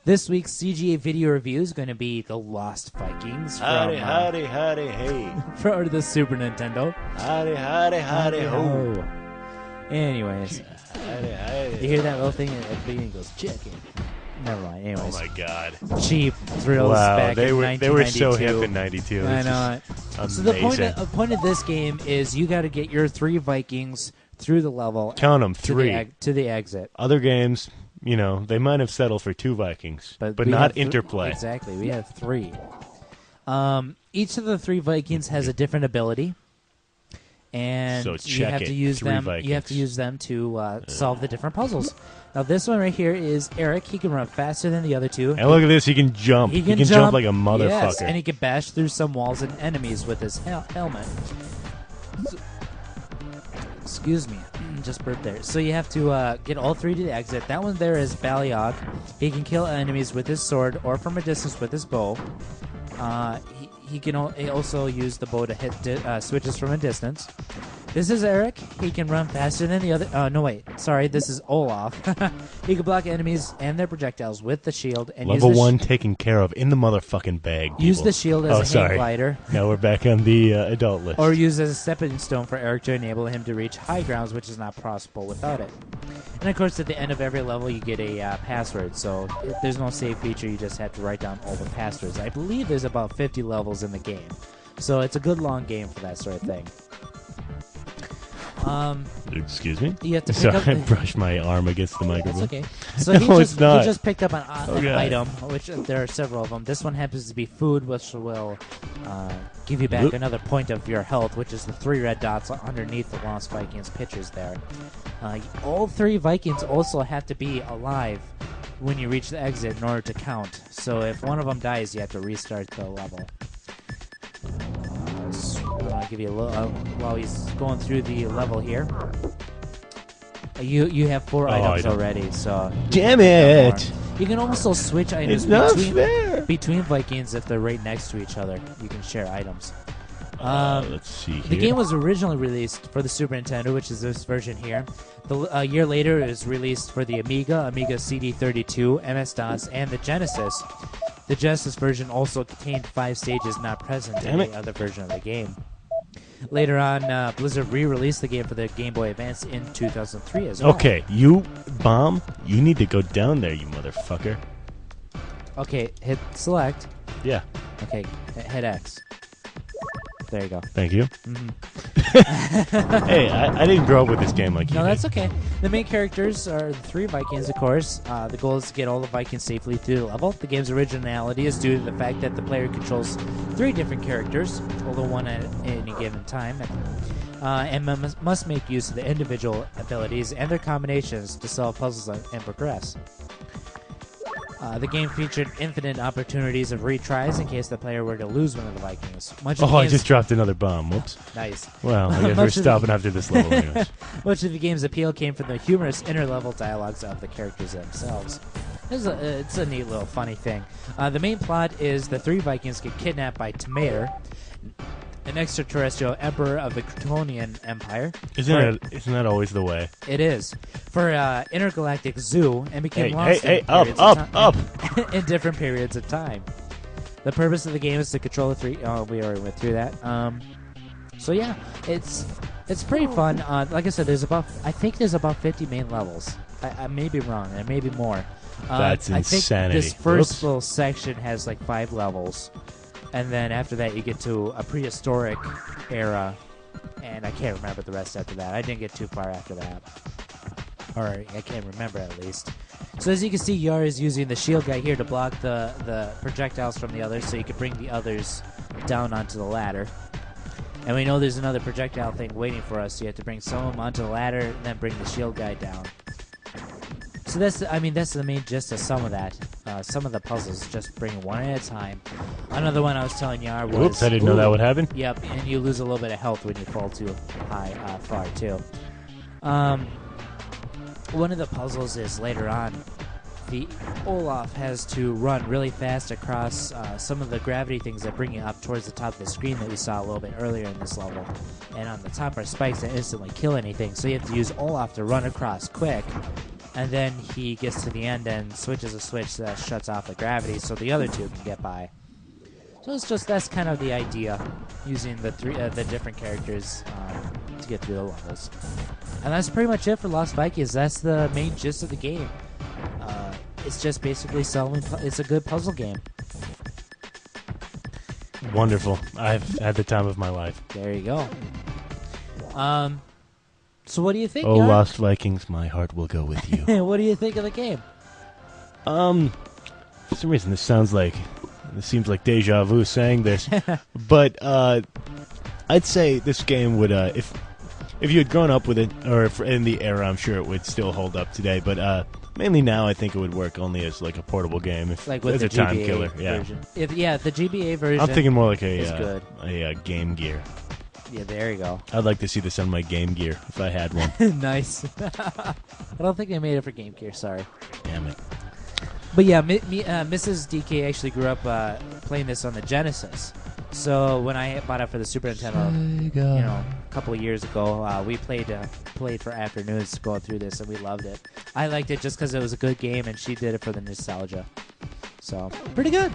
This week's CGA video review is going to be The Lost Vikings Howdy, howdy, howdy, hey. for the Super Nintendo. Howdy, howdy, howdy, ho. Anyways, Howdy, howdy. you hear that little thing at the beginning? It goes, chicken. Never mind. Anyways, Oh, my God. cheap thrills back they in were 1992. so hip in 92. I know. So the point of this game is you got to get your 3 Vikings through the level. Count them, to 3. to the exit. Other games, you know, they might have settled for 2 Vikings, but we not have interplay. Exactly. We have 3. Each of the 3 Vikings has a different ability. And So you have check to it, use 3 them. Vikings. You have to use them to solve the different puzzles. Now, this one right here is Eric. He can run faster than the other 2. And look at this, he can jump. He can jump like a motherfucker. Yes, and he can bash through some walls and enemies with his helmet. Excuse me, just burped there. So you have to get all 3 to the exit. That one there is Baliog. He can kill enemies with his sword or from a distance with his bow. He can also use the bow to hit switches from a distance. This is Eric. He can run faster than the other. No, wait. Sorry, this is Olaf. He can block enemies and their projectiles with the shield. And Level use 1 taken care of in the motherfucking bag. Use people. the shield as a hang glider. Now we're back on the adult list. Or use as a stepping stone for Eric to enable him to reach high grounds, which is not possible without it. And of course, at the end of every level, you get a password. So if there's no save feature. You just have to write down all the passwords. I believe there's about 50 levels in the game. So it's a good long game for that sort of thing. Excuse me? You have to pick up... I brushed my arm against the microphone. That's okay. So No, he it's not. just picked up an Okay. item, which there are several of them. This one happens to be food, which will give you back another point of your health, which is the 3 red dots underneath the Lost Vikings pictures there. All 3 Vikings also have to be alive when you reach the exit in order to count. So if one of them dies, you have to restart the level. I'll give you a little while he's going through the level here. You have 4 items already, so damn it! You can also switch items It's not fair. between Vikings if they're right next to each other. You can share items. Let's see here. The game was originally released for the Super Nintendo, which is this version here. A year later, it was released for the Amiga CD32, MS-DOS, and the Genesis. The Genesis version also contained 5 stages not present in any other version of the game. Later on, Blizzard re-released the game for the Game Boy Advance in 2003 as well. Okay, you need to go down there, you motherfucker. Okay, hit select. Yeah. Okay, hit X. There you go. Thank you. Hey, I didn't grow up with this game like you No, did. that's okay. The main characters are the 3 Vikings, of course. The goal is to get all the Vikings safely through the level. The game's originality is due to the fact that the player controls 3 different characters, although one at any given time, and must make use of the individual abilities and their combinations to solve puzzles and progress. The game featured infinite opportunities of retries in case the player were to lose one of the Vikings. I just dropped another bomb. Whoops. Nice. Well, I guess we're stopping after this level anyways. Much of the game's appeal came from the humorous inter-level dialogues of the characters themselves. It's a neat little funny thing. The main plot is the 3 Vikings get kidnapped by Tamir, an extraterrestrial emperor of the Crotonian Empire. Isn't that always the way? It is. For intergalactic zoo and became up! in different periods of time. The purpose of the game is to control the 3... Oh, we already went through that. So yeah, it's pretty fun. Like I said, I think there's about 50 main levels. I may be wrong. There may be more. That's insanity. I think this first little section has like 5 levels. And then after that, you get to a prehistoric era, and I can't remember the rest after that. I didn't get too far after that. Or I can't remember, at least. So as you can see, Yar is using the shield guy here to block the projectiles from the others, so you can bring the others down onto the ladder. And we know there's another projectile thing waiting for us, so you have to bring some of them onto the ladder, and then bring the shield guy down. So that's the main gist of some of that. Some of the puzzles, just bring one at a time. Another one I was telling Yar was... Whoops, I didn't know that would happen. Yep, and you lose a little bit of health when you fall too far, too. One of the puzzles is later on, the Olaf has to run really fast across some of the gravity things that bring you up towards the top of the screen that we saw a little bit earlier in this level. And on the top are spikes that instantly kill anything, so you have to use Olaf to run across quick and then he gets to the end and switches a switch that shuts off the gravity so the other two can get by. So it's just that's kind of the idea, using the different characters to get through the levels. And that's pretty much it for Lost Vikings. That's the main gist of the game. It's just basically it's a good puzzle game. Wonderful. I've had the time of my life. There you go. So what do you think? Oh, Jan? Lost Vikings, my heart will go with you. What do you think of the game? For some reason, this seems like deja vu saying this, but I'd say this game would, if you had grown up with it, or if in the era, I'm sure it would still hold up today. But mainly now, I think it would work only as like a portable game, if Like with as the a time GBA killer. version. The GBA version. I'm thinking more like is good. a Game Gear. Yeah, there you go. I'd like to see this on my Game Gear if I had one. Nice. I don't think they made it for Game Gear. Sorry. Damn it. But yeah, Mrs. DK actually grew up playing this on the Genesis. So when I bought it for the Super Nintendo, a couple of years ago, we played for afternoons going through this, and we loved it. I liked it just because it was a good game, and she did it for the nostalgia. So pretty good.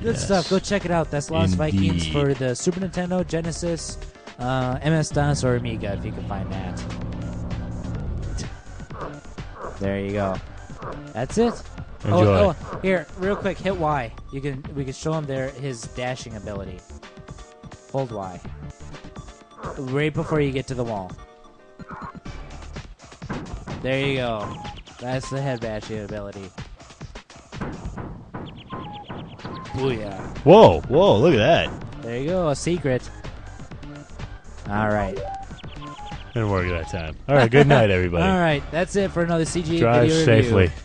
Good stuff. Go check it out. That's Lost Vikings for the Super Nintendo, Genesis, MS-DOS, or Amiga, if you can find that. There you go. That's it. Enjoy. Oh, here, real quick, hit Y. We can show him his dashing ability. Hold Y. Right before you get to the wall. There you go. That's the head bashing ability. Booyah. Whoa, look at that. There you go, a secret. All right. Didn't work that time. All right, good night, everybody. All right, that's it for another CGA Drive video safely. review.